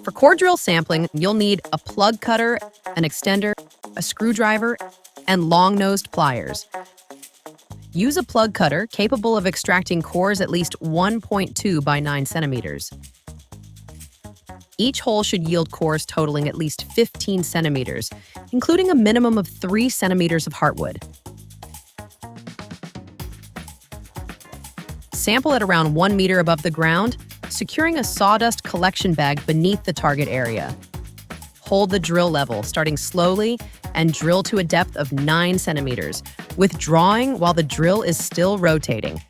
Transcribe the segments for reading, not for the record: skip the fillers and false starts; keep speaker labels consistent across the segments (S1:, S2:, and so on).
S1: For core drill sampling, you'll need a plug cutter, an extender, a screwdriver, and long-nosed pliers. Use a plug cutter capable of extracting cores at least 1.2 by 9 centimeters. Each hole should yield cores totaling at least 15 centimeters, including a minimum of 3 centimeters of heartwood. Sample at around 1 meter above the ground, securing a sawdust collection bag beneath the target area. Hold the drill level, starting slowly, and drill to a depth of 9 centimeters, withdrawing while the drill is still rotating.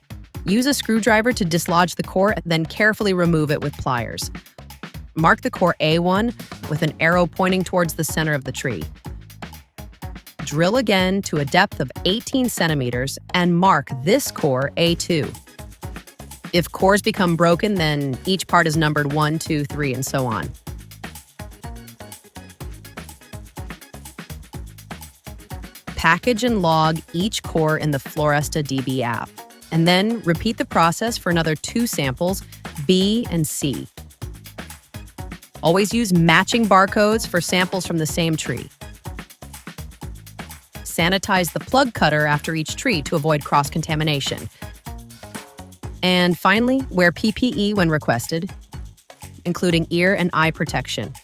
S1: Use a screwdriver to dislodge the core, then carefully remove it with pliers. Mark the core A1 with an arrow pointing towards the center of the tree. Drill again to a depth of 18 centimeters and mark this core A2. If cores become broken, then each part is numbered 1, 2, 3, and so on. Package and log each core in the Floresta DB app, and then repeat the process for another 2 samples, B and C. Always use matching barcodes for samples from the same tree. Sanitize the plug cutter after each tree to avoid cross-contamination. And finally, wear PPE when requested, including ear and eye protection.